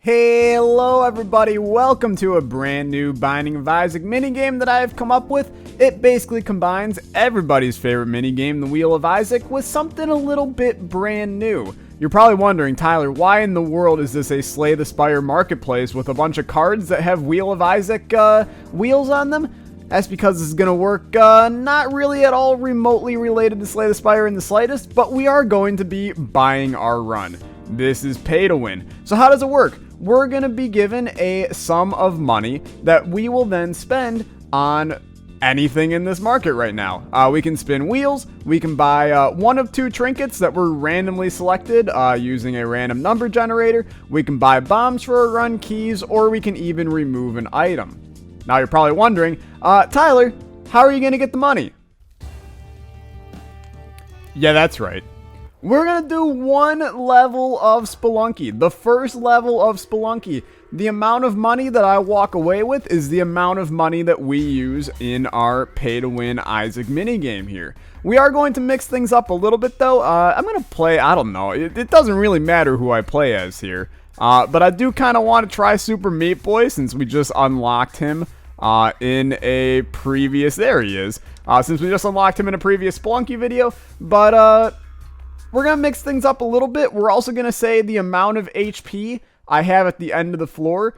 Hello everybody, welcome to a brand new Binding of Isaac minigame that I have come up with. It basically combines everybody's favorite minigame, the Wheel of Isaac, with something a little bit brand new. You're probably wondering, Tyler, why in the world is this a Slay the Spire marketplace with a bunch of cards that have Wheel of Isaac wheels on them? That's because this is going to work not really at all remotely related to Slay the Spire in the slightest, but we are going to be buying our run. This is pay to win. So how does it work? We're going to be given a sum of money that we will then spend on anything in this market right now. We can spin wheels, we can buy one of two trinkets that were randomly selected using a random number generator, we can buy bombs for a run, keys, or we can even remove an item. Now you're probably wondering, Tyler, how are you going to get the money? Yeah, that's right. We're going to do one level of Spelunky, the first level of Spelunky. The amount of money that I walk away with is the amount of money that we use in our pay-to-win Isaac minigame here. We are going to mix things up a little bit, though. I'm going to play, I don't know, it doesn't really matter who I play as here. But I do kind of want to try Super Meat Boy since we just unlocked him in a previous, there he is, since we just unlocked him in a previous Spelunky video. But, we're going to mix things up a little bit. We're also going to say the amount of HP I have at the end of the floor.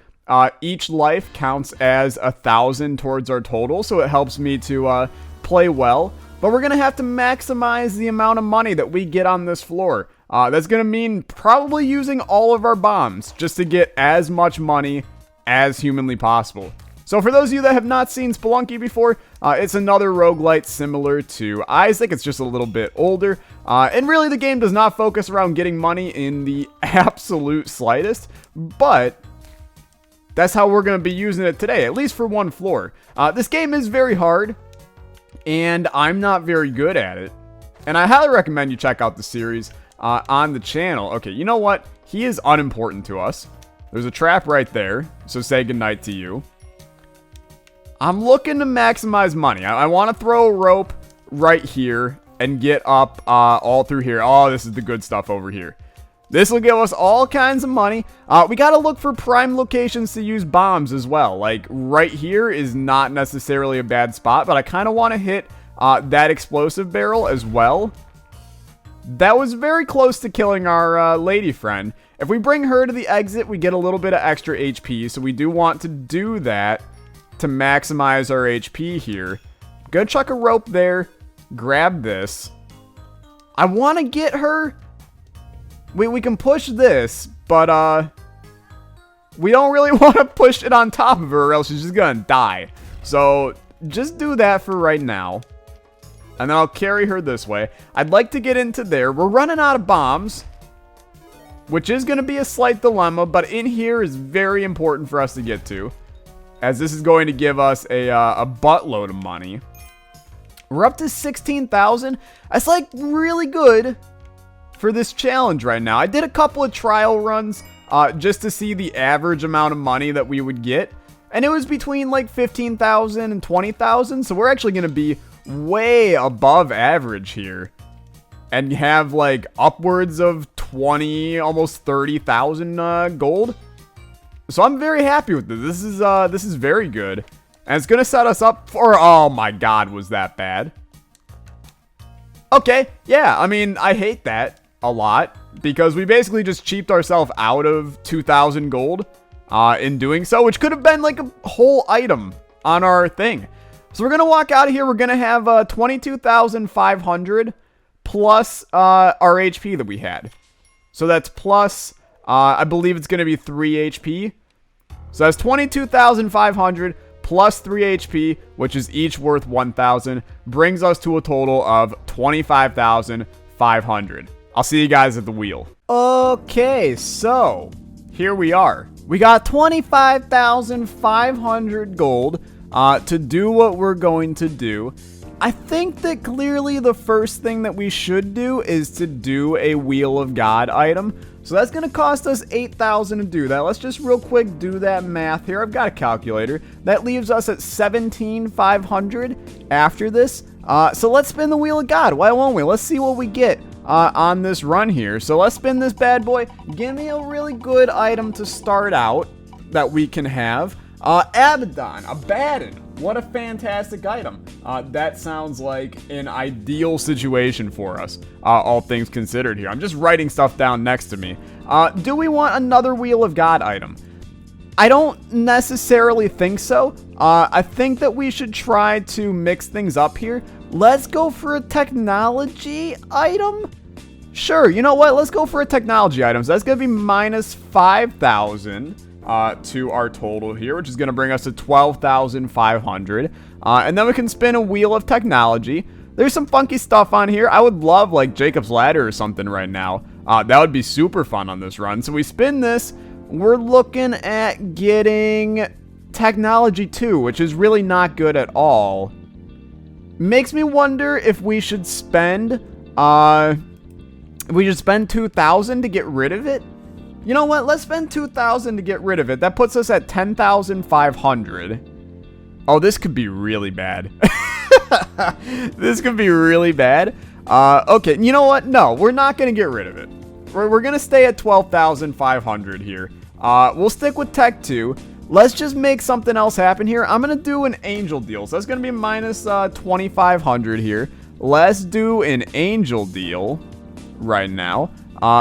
Each life counts as 1,000 towards our total, so it helps me to play well. But we're going to have to maximize the amount of money that we get on this floor. That's going to mean probably using all of our bombs just to get as much money as humanly possible. So for those of you that have not seen Spelunky before, it's another roguelite similar to Isaac. It's just a little bit older. And really the game does not focus around getting money in the absolute slightest. But that's how we're going to be using it today, at least for one floor. This game is very hard, and I'm not very good at it. And I highly recommend you check out the series on the channel. Okay, you know what? He is unimportant to us. There's a trap right there, so say goodnight to you. I'm looking to maximize money. I want to throw a rope right here and get up all through here. Oh, this is the good stuff over here. This will give us all kinds of money. We got to look for prime locations to use bombs as well. Like right here is not necessarily a bad spot, but I kind of want to hit that explosive barrel as well. That was very close to killing our lady friend. If we bring her to the exit, we get a little bit of extra HP, so we do want to do that to maximize our HP here. Go chuck a rope there. Grab this. I want to get her. We can push this, but we don't really want to push it on top of her or else she's just gonna die. So just do that for right now. And then I'll carry her this way. I'd like to get into there. We're running out of bombs, which is going to be a slight dilemma, but in here is very important for us to get to, as this is going to give us a buttload of money. We're up to 16,000. That's like really good for this challenge right now. I did a couple of trial runs just to see the average amount of money that we would get, and it was between like 15,000 and 20,000. So we're actually going to be way above average here and have like upwards of 20, almost 30,000 gold. So I'm very happy with this. This is very good. And it's going to set us up for... Oh my god, was that bad? Okay, yeah, I mean, I hate that a lot, because we basically just cheaped ourselves out of 2,000 gold in doing so, which could have been like a whole item on our thing. So we're going to walk out of here. We're going to have 22,500 plus our HP that we had. So that's plus... I believe it's going to be 3 HP. So that's 22,500 plus 3 HP, which is each worth 1,000. Brings us to a total of 25,500. I'll see you guys at the wheel. Okay, so here we are. We got 25,500 gold to do what we're going to do. I think that clearly the first thing that we should do is to do a Wheel of God item. So that's going to cost us 8,000 to do that. Let's just real quick do that math here. I've got a calculator. That leaves us at 17,500 after this. So let's spin the Wheel of God. Why won't we? Let's see what we get. on this run here. So let's spin this bad boy. Give me a really good item to start out that we can have. Abaddon, Abaddon. What a fantastic item. That sounds like an ideal situation for us, all things considered here. I'm just writing stuff down next to me. Do we want another Wheel of God item? I don't necessarily think so. I think that we should try to mix things up here. Let's go for a technology item. Sure, you know what? Let's go for a technology item. So that's going to be minus 5,000 to our total here, which is going to bring us to 12,500. And then we can spin a Wheel of Technology. There's some funky stuff on here. I would love like Jacob's Ladder or something right now. That would be super fun on this run. So we spin this. We're looking at getting Technology 2, which is really not good at all. Makes me wonder if we should spend 2,000 to get rid of it. You know what? Let's spend 2,000 to get rid of it. That puts us at 10,500. Oh, this could be really bad. This could be really bad. Okay, you know what? No, we're not going to get rid of it. We're going to stay at 12,500 here. We'll stick with Tech 2. Let's just make something else happen here. I'm going to do an Angel deal. So that's going to be minus 2,500 here. Let's do an Angel deal right now.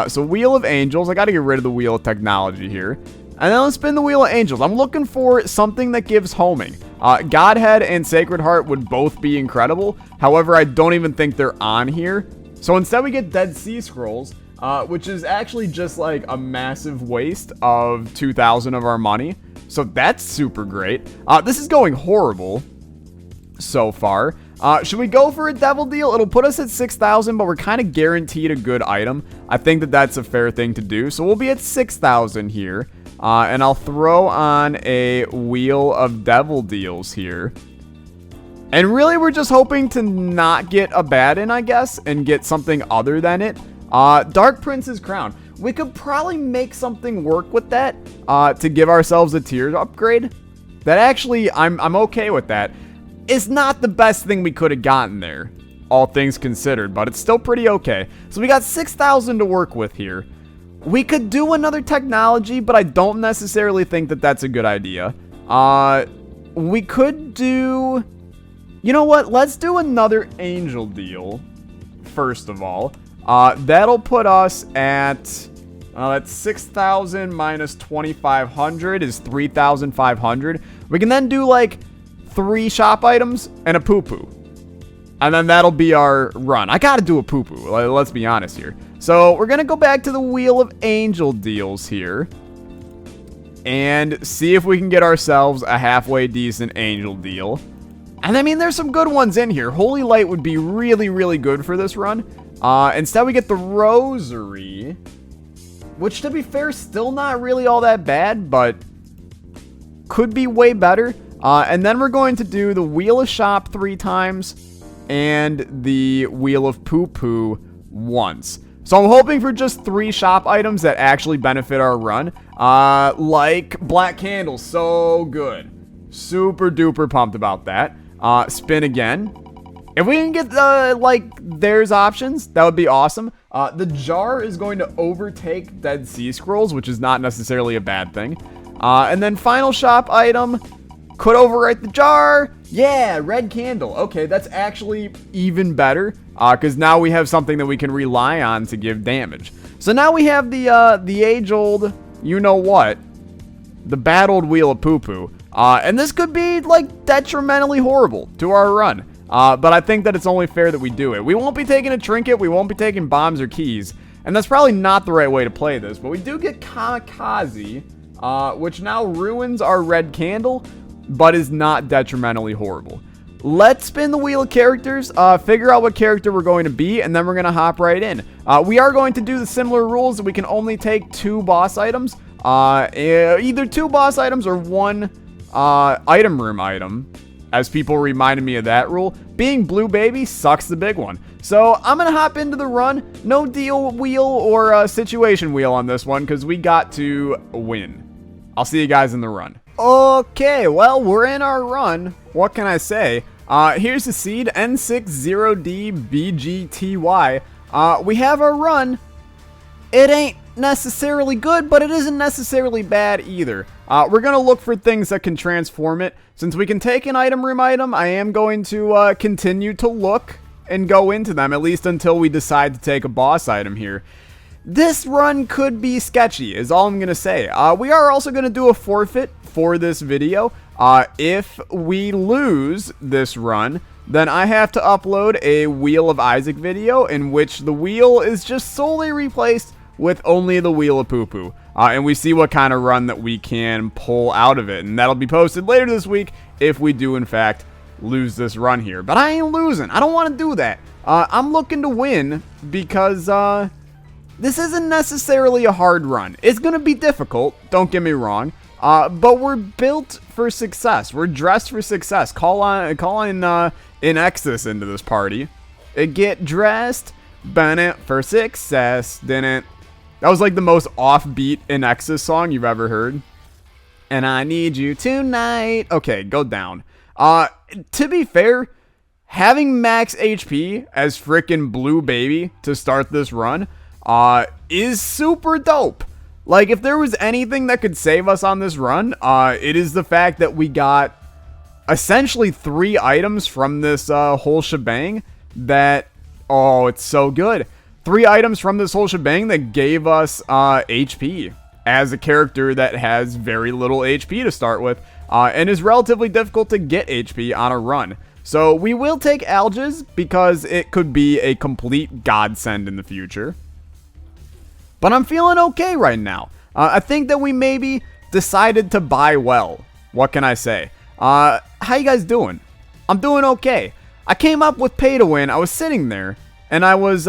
So Wheel of Angels. I got to get rid of the Wheel of Technology here. And then let's spin the Wheel of Angels. I'm looking for something that gives homing. Godhead and Sacred Heart would both be incredible. However, I don't even think they're on here. So instead we get Dead Sea Scrolls, which is actually just like a massive waste of 2,000 of our money. So that's super great. This is going horrible so far. Should we go for a Devil deal? It'll put us at 6,000, but we're kind of guaranteed a good item. I think that that's a fair thing to do. So we'll be at 6,000 here. And I'll throw on a Wheel of Devil deals here. And really, we're just hoping to not get Abaddon, I guess, and get something other than it. Dark Prince's Crown. We could probably make something work with that to give ourselves a tier upgrade. That actually, I'm okay with that. It's not the best thing we could have gotten there, all things considered, but it's still pretty okay. So we got 6,000 to work with here. We could do another technology, but I don't necessarily think that that's a good idea. We could do... You know what? Let's do another Angel deal, first of all. That'll put us at... that's 6,000 minus 2,500 is 3,500. We can then do, like, 3 shop items and a poo-poo. And then that'll be our run. I gotta do a poo-poo, let's be honest here. So we're gonna go back to the Wheel of Angel deals here. And see if we can get ourselves a halfway decent Angel deal. And I mean, there's some good ones in here. Holy Light would be really, really good for this run. Instead we get the Rosary. Which, to be fair, still not really all that bad, but could be way better. And then we're going to do the Wheel of Shop 3 times and the Wheel of Poo Poo once. So I'm hoping for just 3 shop items that actually benefit our run. Like Black Candle, so good. Super duper pumped about that. Spin again. If we can get there's options, that would be awesome. The jar is going to overtake Dead Sea Scrolls, which is not necessarily a bad thing. And then final shop item could overwrite the jar. Yeah, red candle. Okay, that's actually even better, because now we have something that we can rely on to give damage. So now we have the age-old, you know what, the battled Wheel of Poo Poo. And this could be like detrimentally horrible to our run. But I think that it's only fair that we do it. We won't be taking a trinket. We won't be taking bombs or keys. And that's probably not the right way to play this. But we do get Kamikaze, which now ruins our red candle, but is not detrimentally horrible. Let's spin the Wheel of Characters, figure out what character we're going to be, and then we're going to hop right in. We are going to do the similar rules that we can only take 2 boss items. Either 2 boss items or 1 item room item, as people reminded me of that rule. Being Blue Baby sucks the big one. So I'm going to hop into the run. No deal wheel or situation wheel on this one, because we got to win. I'll see you guys in the run. Okay, well, we're in our run. What can I say? Here's the seed, N60DBGTY. we have our run. It ain't necessarily good, but it isn't necessarily bad either. We're going to look for things that can transform it. Since we can take an item room item, I am going to continue to look and go into them, at least until we decide to take a boss item here. This run could be sketchy, is all I'm going to say. We are also going to do a forfeit for this video. If we lose this run, then I have to upload a Wheel of Isaac video in which the wheel is just solely replaced with only the Wheel of Poo Poo. And we see what kind of run that we can pull out of it. And that'll be posted later this week if we do, in fact, lose this run here. But I ain't losing. I don't want to do that. I'm looking to win because this isn't necessarily a hard run. It's going to be difficult, don't get me wrong. But we're built for success. We're dressed for success. Call in Exodus into this party. Get dressed for success. Didn't. That was like the most offbeat in Exodus song you've ever heard. And I need you tonight. Okay, go down. To be fair, having max HP as frickin' Blue Baby to start this run is super dope. Like, if there was anything that could save us on this run, it is the fact that we got essentially 3 items from this whole shebang that, oh, it's so good. 3 items from this whole shebang that gave us HP as a character that has very little HP to start with, and is relatively difficult to get HP on a run. So we will take Alges because it could be a complete godsend in the future. But I'm feeling okay right now. I think that we maybe decided to buy well. What can I say? How you guys doing? I'm doing okay. I came up with pay to win. I was sitting there and I was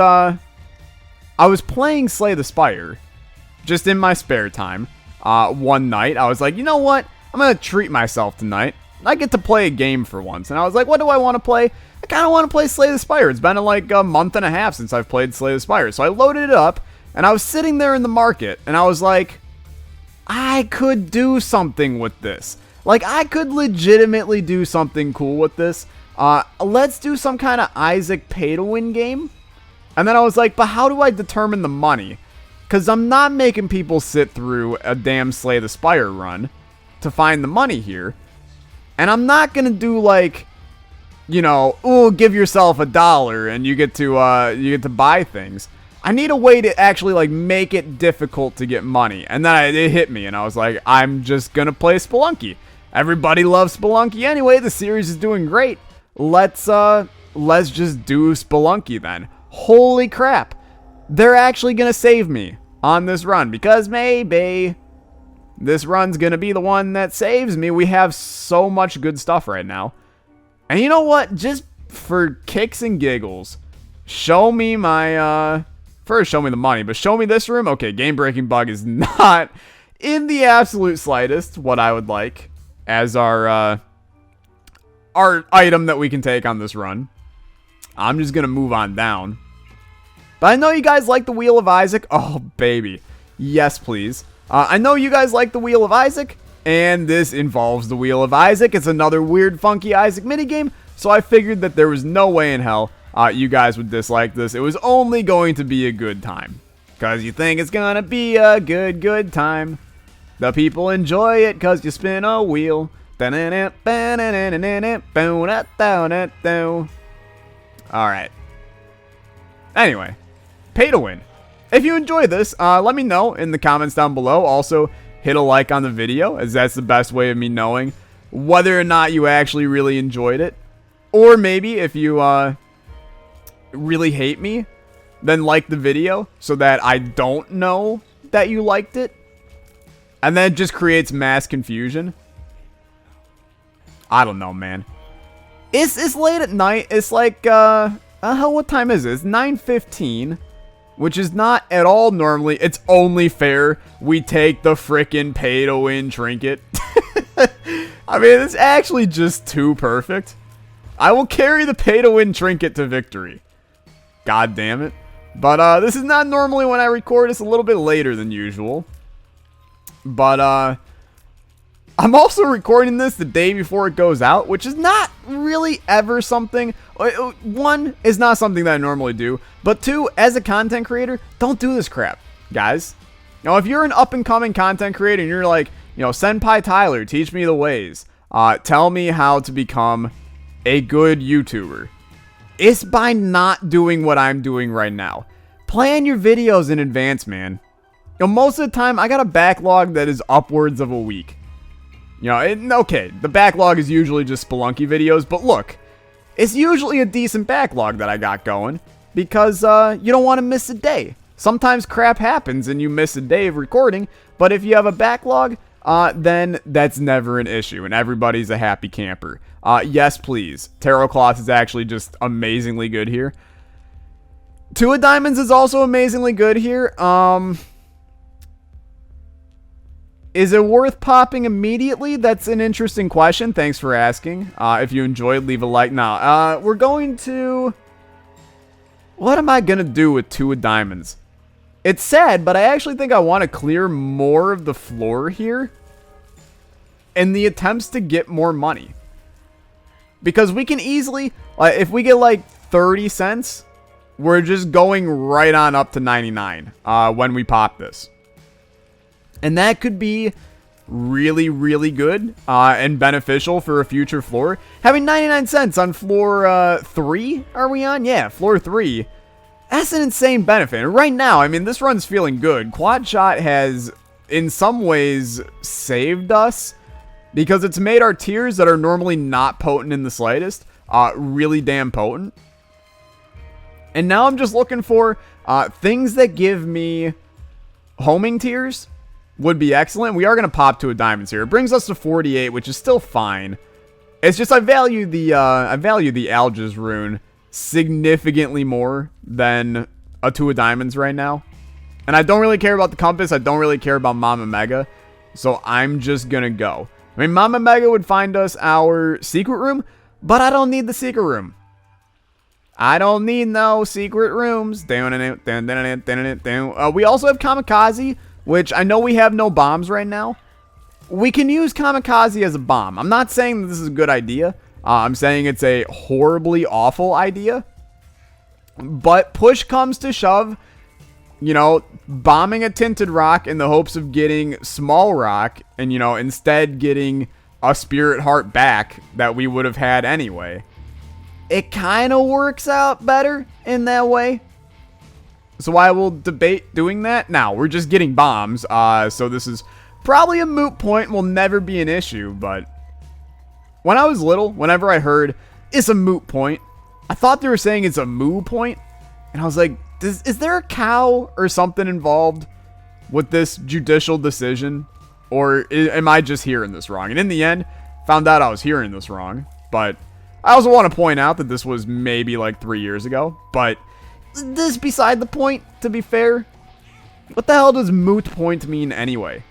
playing Slay the Spire just in my spare time. One night I was like, you know what? I'm gonna treat myself tonight. I get to play a game for once. And I was like, what do I want to play? I kind of want to play Slay the Spire. It's been like a month and a half since I've played Slay the Spire. So I loaded it up. And I was sitting there in the market, and I was like, I could do something with this. Like, I could legitimately do something cool with this. Let's do some kind of Isaac pay-to-win game. And then I was like, but how do I determine the money? Because I'm not making people sit through a damn Slay the Spire run to find the money here. And I'm not going to do, like, you know, ooh, give yourself $1 and you get to buy things. I need a way to actually, like, make it difficult to get money. And then it hit me, and I was like, I'm just gonna play Spelunky. Everybody loves Spelunky anyway. The series is doing great. Let's just do Spelunky then. Holy crap. They're actually gonna save me on this run, because maybe this run's gonna be the one that saves me. We have so much good stuff right now. And you know what? Just for kicks and giggles, show me my, first, show me the money, but show me this room. Okay, game-breaking bug is not in the absolute slightest what I would like as our item that we can take on this run. I'm just going to move on down. But I know you guys like the Wheel of Isaac. Oh, baby. Yes, please. I know you guys like the Wheel of Isaac, and this involves the Wheel of Isaac. It's another weird, funky Isaac minigame, so I figured that there was no way in hell you guys would dislike this. It was only going to be a good time. Because you think it's gonna be a good time. The people enjoy it because you spin a wheel. Alright. Anyway, pay to win. If you enjoyed this, let me know in the comments down below. Also, hit a like on the video, as that's the best way of me knowing whether or not you actually really enjoyed it. Or maybe if you really hate me, then like the video so that I don't know that you liked it. And then it just creates mass confusion. I don't know, man. It's late at night. It's like, what time is it? It's 9:15, which is not at all normally. It's only fair we take the frickin' pay-to-win trinket. I mean, it's actually just too perfect. I will carry the pay-to-win trinket to victory. God damn it. But, this is not normally when I record. It's a little bit later than usual. But, I'm also recording this the day before it goes out, which is not really ever something. One, is not something that I normally do. But two, as a content creator, don't do this crap, guys. You know, if you're an up-and-coming content creator and you're like, you know, Senpai Tyler, teach me the ways. Tell me how to become a good YouTuber. It's by not doing what I'm doing right now. Plan your videos in advance, man. You know, most of the time, I got a backlog that is upwards of a week. You know, okay, the backlog is usually just Spelunky videos, but look, it's usually a decent backlog that I got going because you don't want to miss a day. Sometimes crap happens and you miss a day of recording, but if you have a backlog, then that's never an issue and everybody's a happy camper. Yes, please. Tarot Cloth is actually just amazingly good here. Two of Diamonds is also amazingly good here. Is it worth popping immediately? That's an interesting question. Thanks for asking. If you enjoyed, leave a like. Now, we're going to... What am I going to do with Two of Diamonds? It's sad, but I actually think I want to clear more of the floor here in the attempts to get more money. Because we can easily... if we get like 30 cents, we're just going right on up to 99 when we pop this. And that could be really, really good and beneficial for a future floor. Having 99 cents on floor 3, are we on? Yeah, floor 3. That's an insane benefit. And right now, I mean, this run's feeling good. Quad Shot has, in some ways, saved us because it's made our tiers that are normally not potent in the slightest really damn potent. And now I'm just looking for things that give me homing tiers. Would be excellent. We are going to pop Two of Diamonds here. It brings us to 48, which is still fine. It's just I value the Algiz rune significantly more than a Two of Diamonds right now. And I don't really care about the compass. I don't really care about Mama Mega. So I'm just going to go. I mean, Mama Mega would find us our secret room, but I don't need the secret room. I don't need no secret rooms. We also have Kamikaze, which I know we have no bombs right now. We can use Kamikaze as a bomb. I'm not saying that this is a good idea. I'm saying it's a horribly awful idea. But push comes to shove, you know, bombing a Tinted Rock in the hopes of getting Small Rock and, you know, instead getting a Spirit Heart back that we would have had anyway. It kind of works out better in that way. So I will debate doing that. Now, we're just getting bombs, so this is probably a moot point, will never be an issue, but when I was little, whenever I heard, it's a moot point, I thought they were saying it's a moo point, and I was like, is there a cow or something involved with this judicial decision, or am I just hearing this wrong? And in the end, found out I was hearing this wrong, but I also want to point out that this was maybe like 3 years ago, but this is beside the point, to be fair. What the hell does moot point mean anyway?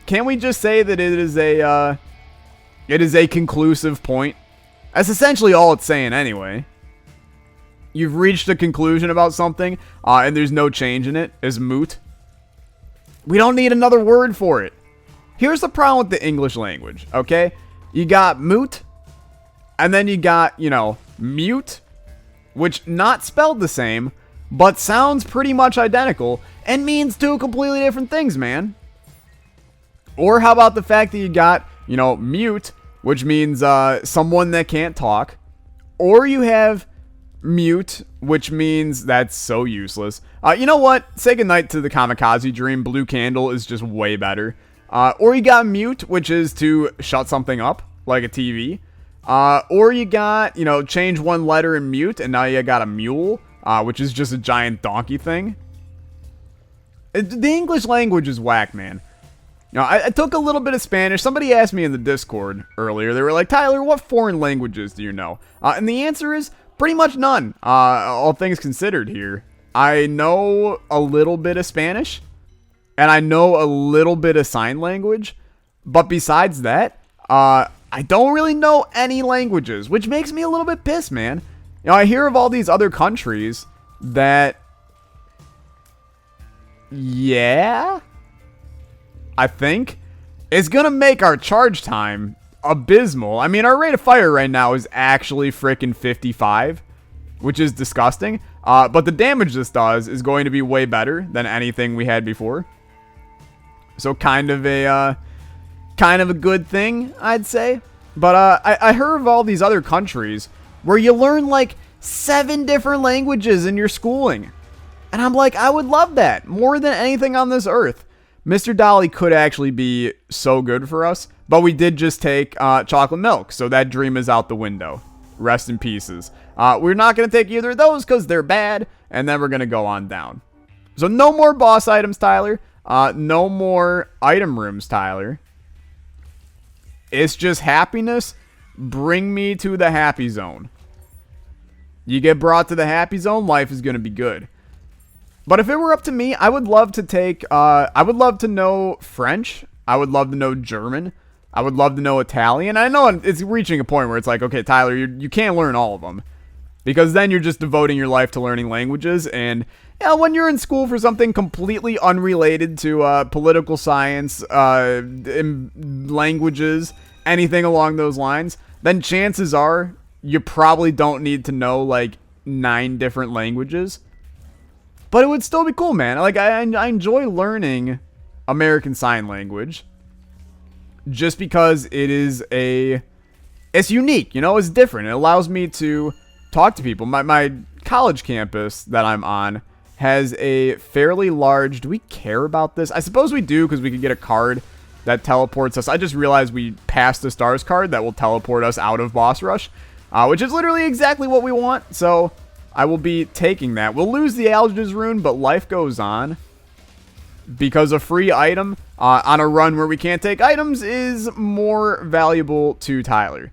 Can't we just say that it is a conclusive point? That's essentially all it's saying anyway. You've reached a conclusion about something, and there's no change in it, is moot. We don't need another word for it. Here's the problem with the English language, okay? You got moot, and then you got, you know, mute, which not spelled the same, but sounds pretty much identical and means two completely different things, man. Or how about the fact that you got, you know, mute, which means someone that can't talk. Or you have mute, which means that's so useless. You know what? Say goodnight to the Kamikaze Dream. Blue Candle is just way better. Or you got mute, which is to shut something up, like a TV. Or you got, you know, change one letter in mute, and now you got a mule. Which is just a giant donkey thing. The English language is whack, man. You know, I took a little bit of Spanish. Somebody asked me in the Discord earlier. They were like, Tyler, what foreign languages do you know? And the answer is pretty much none, all things considered here. I know a little bit of Spanish, and I know a little bit of sign language. But besides that, I don't really know any languages, which makes me a little bit pissed, man. You know, I hear of all these other countries that, yeah, I think it's going to make our charge time abysmal. I mean, our rate of fire right now is actually freaking 55, which is disgusting. But the damage this does is going to be way better than anything we had before. So kind of a good thing, I'd say. But I heard of all these other countries where you learn like 7 different languages in your schooling. And I'm like, I would love that more than anything on this earth. Mr. Dolly could actually be so good for us, but we did just take chocolate milk, so that dream is out the window. Rest in pieces. We're not going to take either of those because they're bad, and then we're going to go on down. So no more boss items, Tyler. No more item rooms, Tyler. It's just happiness. Bring me to the happy zone. You get brought to the happy zone, life is going to be good. But if it were up to me, I would love to take, I would love to know French. I would love to know German. I would love to know Italian. I know it's reaching a point where it's like, okay, Tyler, you can't learn all of them. Because then you're just devoting your life to learning languages. And when you're in school for something completely unrelated to political science, languages, anything along those lines, then chances are you probably don't need to know like 9 different languages. But it would still be cool, man. Like, I enjoy learning American Sign Language. Just because it's unique, you know? It's different. It allows me to talk to people. My college campus that I'm on has a fairly large... Do we care about this? I suppose we do, because we could get a card that teleports us. I just realized we passed the stars card that will teleport us out of Boss Rush. Which is literally exactly what we want, so... I will be taking that. We'll lose the Algiz rune, but life goes on. Because a free item on a run where we can't take items is more valuable to Tyler.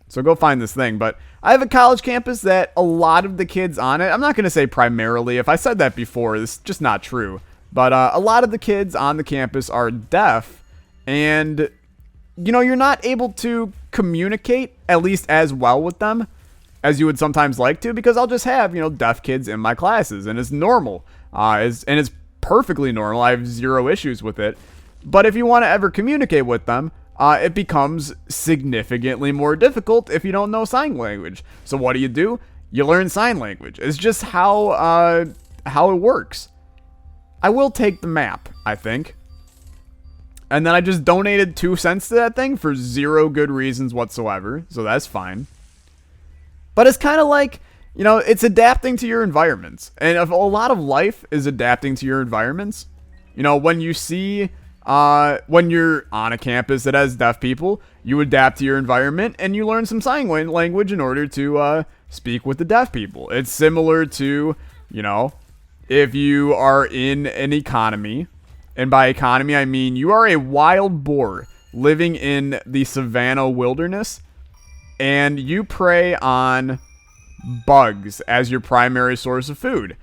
So go find this thing. But I have a college campus that a lot of the kids on it, I'm not going to say primarily. If I said that before, this is just not true. But a lot of the kids on the campus are deaf. And, you know, you're not able to communicate, at least as well with them as you would sometimes like to, because I'll just have, you know, deaf kids in my classes, and it's normal, and it's perfectly normal. I have 0 issues with it. But if you want to ever communicate with them, it becomes significantly more difficult if you don't know sign language. So what do? You learn sign language. It's just how it works. I will take the map, I think. And then I just donated 2 cents to that thing for 0 good reasons whatsoever, so that's fine. But it's kind of like, you know, it's adapting to your environments. And a lot of life is adapting to your environments. You know, when you see, when you're on a campus that has deaf people, you adapt to your environment and you learn some sign language in order to speak with the deaf people. It's similar to, you know, if you are in an economy, and by economy I mean you are a wild boar living in the savannah wilderness, and you prey on bugs as your primary source of food.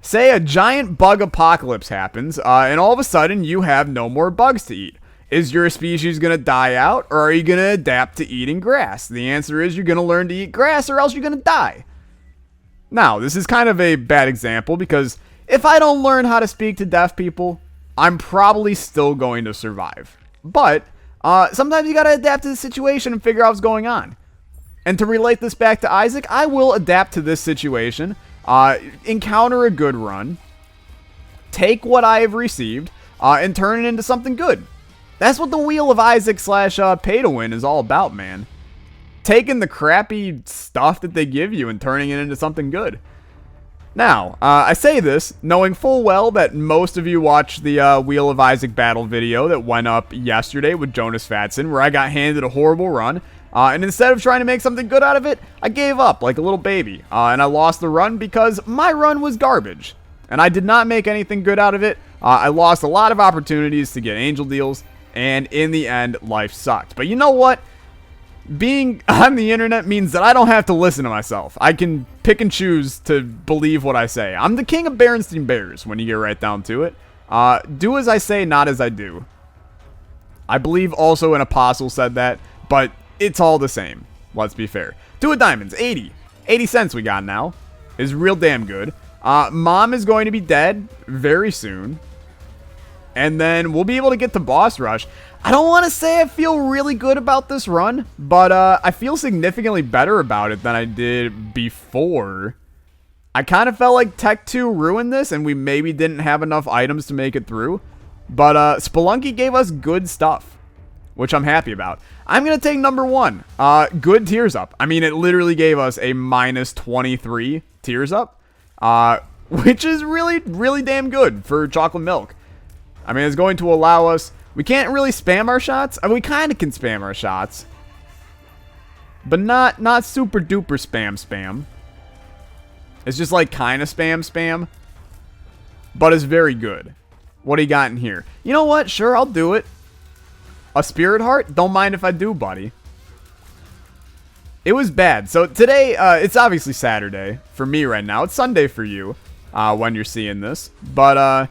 Say a giant bug apocalypse happens, and all of a sudden you have no more bugs to eat. Is your species going to die out, or are you going to adapt to eating grass? The answer is you're going to learn to eat grass, or else you're going to die. Now, this is kind of a bad example, because if I don't learn how to speak to deaf people, I'm probably still going to survive. But sometimes you got to adapt to the situation and figure out what's going on. And to relate this back to Isaac, I will adapt to this situation, encounter a good run, take what I have received, and turn it into something good. That's what the Wheel of Isaac / Pay to Win is all about, man. Taking the crappy stuff that they give you and turning it into something good. Now, I say this knowing full well that most of you watched the Wheel of Isaac battle video that went up yesterday with Jonas Fatson, where I got handed a horrible run. And instead of trying to make something good out of it, I gave up like a little baby. And I lost the run because my run was garbage. And I did not make anything good out of it. I lost a lot of opportunities to get angel deals. And in the end, life sucked. But you know what? Being on the internet means that I don't have to listen to myself. I can pick and choose to believe what I say. I'm the king of Berenstain Bears when you get right down to it. Do as I say, not as I do. I believe also an apostle said that, but it's all the same. Let's be fair. 2 of diamonds, 80. 80 cents we got now. Is real damn good. Mom is going to be dead very soon. and then we'll be able to get to boss rush. I don't want to say I feel really good about this run, but I feel significantly better about it than I did before. I kind of felt like Tech 2 ruined this, and we maybe didn't have enough items to make it through. But Spelunky gave us good stuff, which I'm happy about. I'm going to take number 1. Good Tears Up. I mean, it literally gave us a minus 23 Tears Up, which is really, really damn good for chocolate milk. I mean, it's going to allow us... We can't really spam our shots. I mean, we kind of can spam our shots, but not super duper spam. It's just like kind of spam, but it's very good. What do you got in here? You know what? Sure, I'll do it. A Spirit Heart? Don't mind if I do, buddy. It was bad. So today, it's obviously Saturday for me right now. It's Sunday for you when you're seeing this. But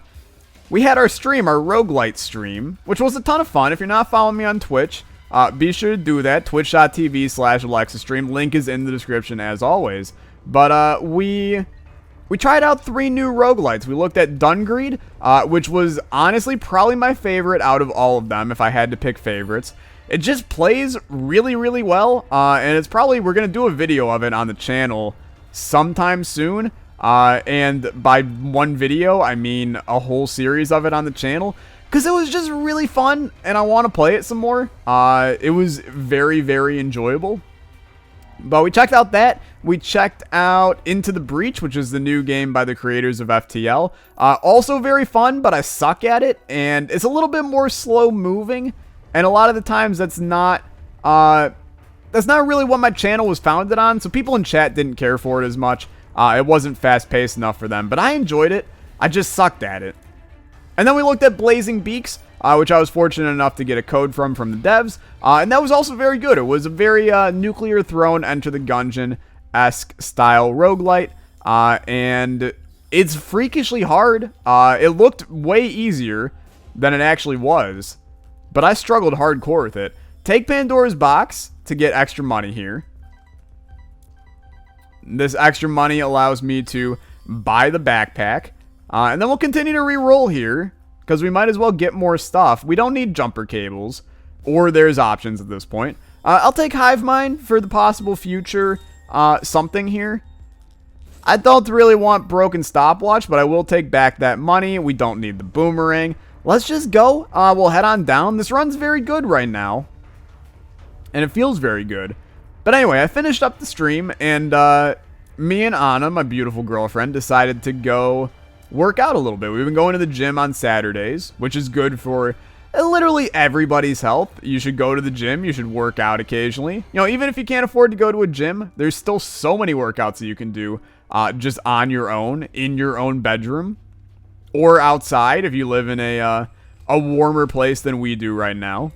we had our stream, our roguelite stream, which was a ton of fun. If you're not following me on Twitch, be sure to do that. Twitch.tv/AlexaStream. Link is in the description as always. But we tried out 3 new roguelites. We looked at Dungreed, which was honestly probably my favorite out of all of them if I had to pick favorites. It just plays really, really well, and it's probably, we're going to do a video of it on the channel sometime soon. And by one video, I mean a whole series of it on the channel, because it was just really fun, and I want to play it some more. It was very, very enjoyable. But we checked out that. We checked out Into the Breach, which is the new game by the creators of FTL. Also very fun, but I suck at it, and it's a little bit more slow moving, and a lot of the times that's not really what my channel was founded on, so people in chat didn't care for it as much. It wasn't fast-paced enough for them, but I enjoyed it. I just sucked at it. And then we looked at Blazing Beaks, which I was fortunate enough to get a code from the devs, and that was also very good. It was a very Nuclear Throne, Enter the Gungeon-esque style roguelite, and it's freakishly hard. It looked way easier than it actually was, but I struggled hardcore with it. Take Pandora's Box to get extra money here. This extra money allows me to buy the backpack, and then we'll continue to re-roll here, because we might as well get more stuff. We don't need jumper cables, or there's options at this point. I'll take Hive Mind for the possible future something here. I don't really want Broken Stopwatch, but I will take back that money. We don't need the Boomerang. Let's just go. We'll head on down. This run's very good right now, and it feels very good. But anyway, I finished up the stream, and me and Anna, my beautiful girlfriend, decided to go work out a little bit. We've been going to the gym on Saturdays, which is good for literally everybody's health. You should go to the gym. You should work out occasionally. You know, even if you can't afford to go to a gym, there's still so many workouts that you can do just on your own, in your own bedroom, or outside if you live in a warmer place than we do right now.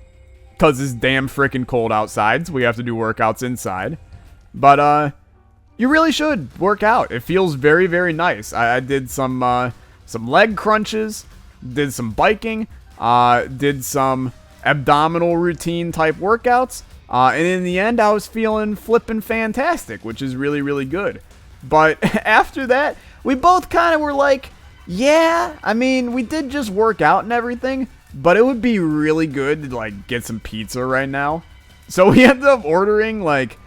Because it's damn freaking cold outside, so we have to do workouts inside. But you really should work out. It feels very, very nice. I did some leg crunches, did some biking, did some abdominal routine type workouts, and in the end, I was feeling flipping fantastic, which is really, really good. But after that, we both kind of were like, yeah, I mean, we did just work out and everything, but it would be really good to, like, get some pizza right now. So we ended up ordering, like,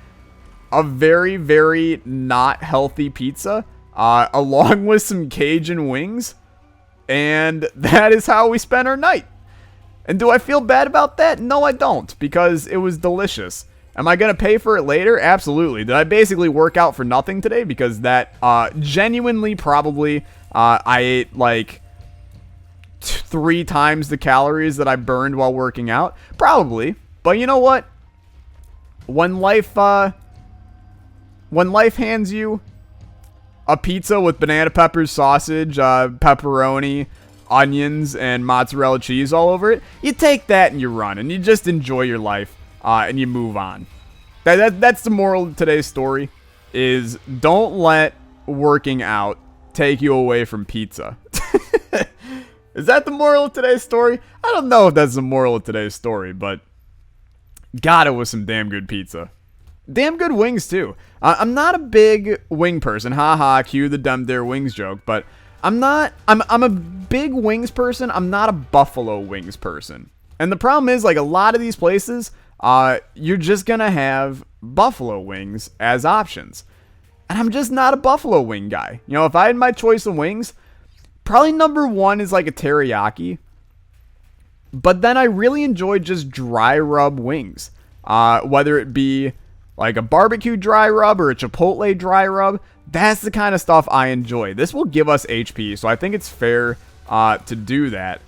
a very, very not healthy pizza, along with some Cajun wings. And that is how we spent our night. And do I feel bad about that? No, I don't, because it was delicious. Am I going to pay for it later? Absolutely. Did I basically work out for nothing today? Because that, genuinely, probably, I ate, like, 3 times the calories that I burned while working out? Probably. But you know what? When life hands you a pizza with banana peppers, sausage, pepperoni, onions, and mozzarella cheese all over it, you take that and you run, and you just enjoy your life, and you move on. That's the moral of today's story, is don't let working out take you away from pizza. Is that the moral of today's story? I don't know if that's the moral of today's story, but God, it was some damn good pizza. Damn good wings, too. I'm not a big wing person. Haha, cue the dumb dare wings joke. But I'm a big wings person. I'm not a buffalo wings person. And the problem is, like, a lot of these places, you're just gonna have buffalo wings as options. And I'm just not a buffalo wing guy. You know, if I had my choice of wings, probably number one is like a teriyaki. But then I really enjoy just dry rub wings. Whether it be like a barbecue dry rub or a chipotle dry rub, that's the kind of stuff I enjoy. This will give us HP, so I think it's fair to do that.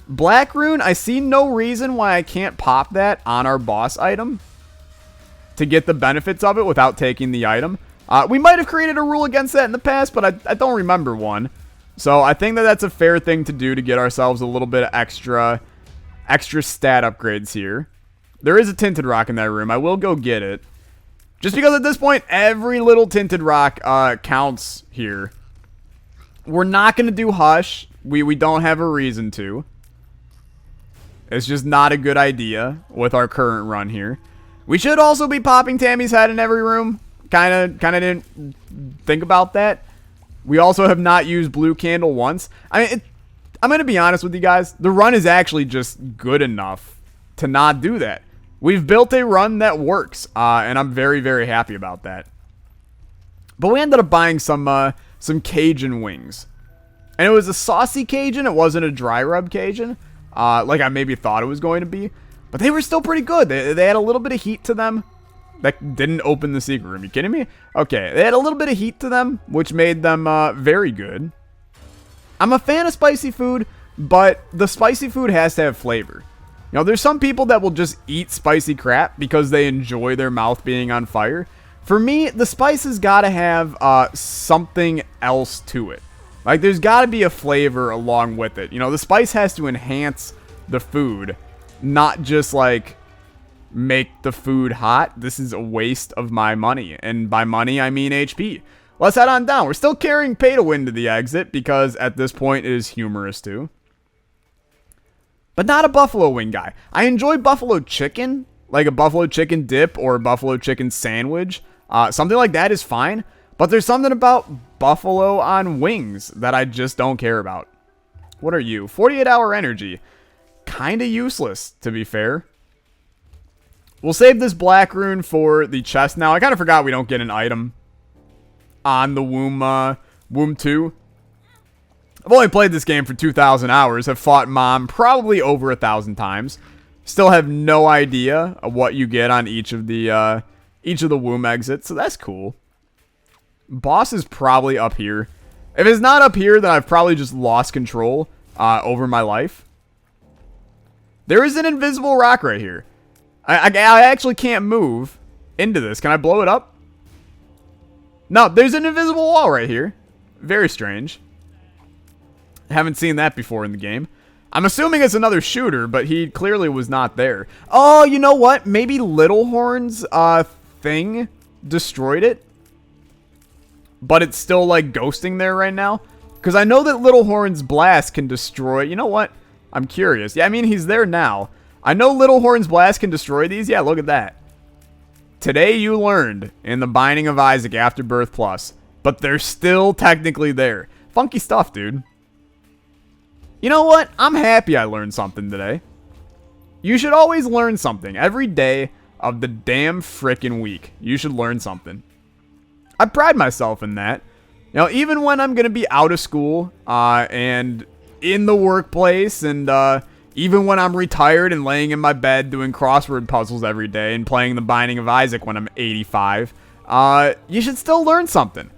Black Rune, I see no reason why I can't pop that on our boss item to get the benefits of it without taking the item. We might have created a rule against that in the past, but I don't remember one. So I think that that's a fair thing to do to get ourselves a little bit of extra stat upgrades here. There is a tinted rock in that room. I will go get it. Just because at this point, every little tinted rock counts here. We're not going to do Hush. We don't have a reason to. It's just not a good idea with our current run here. We should also be popping Tammy's head in every room. Kind of didn't think about that. We also have not used Blue Candle once. I mean, I'm going to be honest with you guys. The run is actually just good enough to not do that. We've built a run that works, and I'm very, very happy about that. But we ended up buying some Cajun wings. And it was a saucy Cajun. It wasn't a dry rub Cajun, like I maybe thought it was going to be. But they were still pretty good. They had a little bit of heat to them. That didn't open the secret room. You kidding me? Okay, they had a little bit of heat to them, which made them very good. I'm a fan of spicy food, but the spicy food has to have flavor. You know, there's some people that will just eat spicy crap because they enjoy their mouth being on fire. For me, the spice has got to have something else to it. Like, there's got to be a flavor along with it. You know, the spice has to enhance the food, not just, like, make the food hot. This is a waste of my money. And by money, I mean HP. Let's head on down. We're still carrying pay to win to the exit because at this point it is humorous too. But not a buffalo wing guy. I enjoy buffalo chicken, like a buffalo chicken dip or a buffalo chicken sandwich. Something like that is fine. But there's something about buffalo on wings that I just don't care about. What are you? 48-hour energy. Kind of useless, to be fair. We'll save this black rune for the chest now. I kind of forgot we don't get an item on the Womb 2. I've only played this game for 2,000 hours. Have fought Mom probably over 1,000 times. Still have no idea of what you get on each of the womb exits, so that's cool. Boss is probably up here. If it's not up here, then I've probably just lost control over my life. There is an invisible rock right here. I actually can't move into this. Can I blow it up? No, there's an invisible wall right here. Very strange. Haven't seen that before in the game. I'm assuming it's another shooter, but he clearly was not there. Oh, you know what? Maybe Littlehorn's thing destroyed it. But it's still, like, ghosting there right now. Because I know that Littlehorn's blast can destroy... You know what? I'm curious. Yeah, I mean, he's there now. I know Littlehorn's blast can destroy these. Yeah, look at that. Today you learned in the Binding of Isaac Afterbirth Plus. But they're still technically there. Funky stuff, dude. You know what? I'm happy I learned something today. You should always learn something. Every day of the damn frickin' week. You should learn something. I pride myself in that. You know, even when I'm going to be out of school and in the workplace and even when I'm retired and laying in my bed doing crossword puzzles every day and playing the Binding of Isaac when I'm 85, you should still learn something.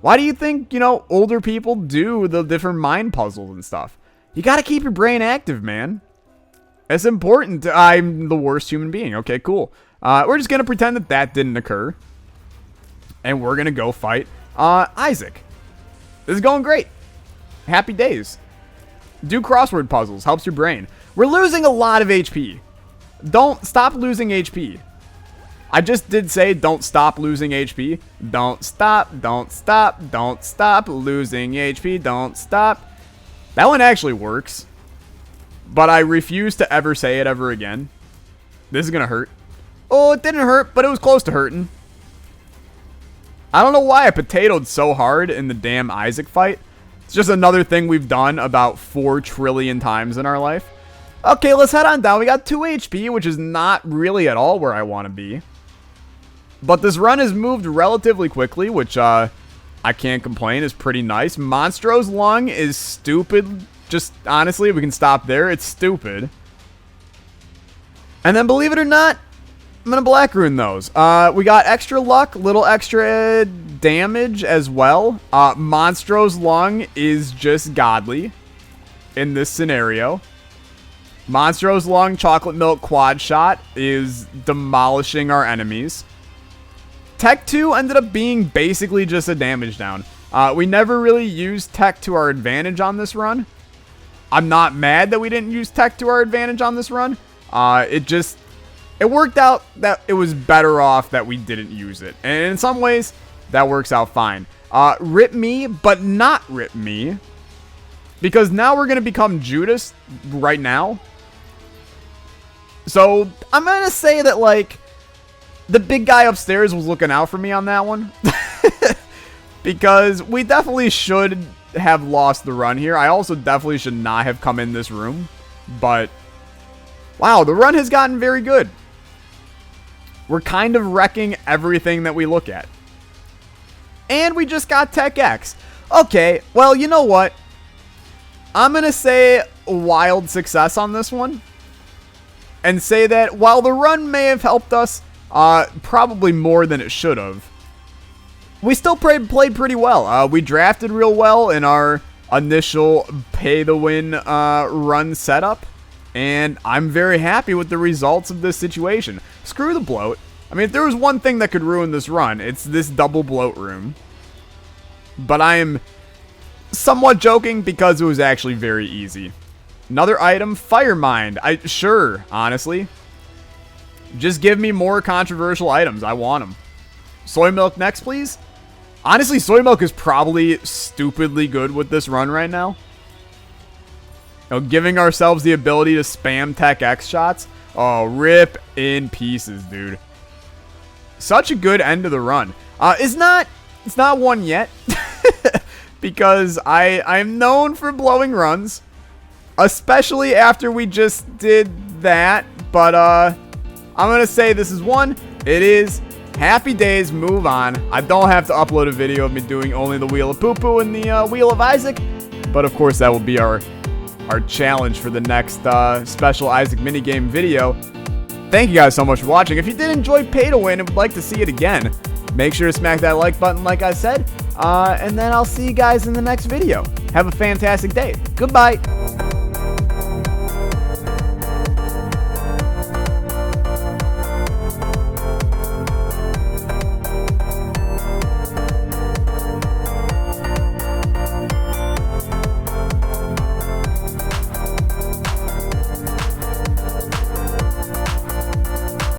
Why do you think, you know, older people do the different mind puzzles and stuff? You got to keep your brain active, man. It's important. I'm the worst human being. Okay, cool. We're just going to pretend that that didn't occur. And we're going to go fight Isaac. This is going great. Happy days. Do crossword puzzles. Helps your brain. We're losing a lot of HP. Don't stop losing HP. I just did say don't stop losing HP. Don't stop. Don't stop. Don't stop losing HP. Don't stop. That one actually works. But I refuse to ever say it ever again. This is going to hurt. Oh, it didn't hurt, but it was close to hurting. I don't know why I potatoed so hard in the damn Isaac fight. It's just another thing we've done about 4 trillion times in our life. Okay, let's head on down. We got 2 HP, which is not really at all where I want to be. But this run has moved relatively quickly, which I can't complain. Is pretty nice. Monstro's Lung is stupid. Just honestly, we can stop there. It's stupid. And then, believe it or not, I'm going to Black Rune those. We got extra luck, little extra damage as well. Monstro's Lung is just godly in this scenario. Monstro's Lung Chocolate Milk Quad Shot is demolishing our enemies. Tech 2 ended up being basically just a damage down. We never really used Tech to our advantage on this run. I'm not mad that we didn't use Tech to our advantage on this run. It worked out that it was better off that we didn't use it. And in some ways, that works out fine. Rip me, but not rip me. Because now we're going to become Judas right now. So, I'm going to say that, like, the big guy upstairs was looking out for me on that one. Because we definitely should have lost the run here. I also definitely should not have come in this room. But, wow, the run has gotten very good. We're kind of wrecking everything that we look at. And we just got Tech X. Okay, well, you know what? I'm going to say wild success on this one. And say that while the run may have helped us, probably more than it should have, we still played pretty well. We drafted real well in our initial pay-to-win run setup. And I'm very happy with the results of this situation. Screw the bloat. I mean, if there was one thing that could ruin this run, it's this double bloat room. But I am somewhat joking because it was actually very easy. Another item, Fire Mind. Sure, honestly. Just give me more controversial items. I want them. Soy Milk next, please. Honestly, Soy Milk is probably stupidly good with this run right now. You know, giving ourselves the ability to spam Tech X shots. Oh, rip in pieces, dude. Such a good end to the run. It's not one yet. Because I'm known for blowing runs. Especially after we just did that. But, I'm going to say this is one. It is. Happy days. Move on. I don't have to upload a video of me doing only the Wheel of Poo-Poo and the Wheel of Isaac. But, of course, that will be our challenge for the next special Isaac minigame video. Thank you guys so much for watching. If you did enjoy Pay to Win and would like to see it again, make sure to smack that like button like I said. And then I'll see you guys in the next video. Have a fantastic day. Goodbye.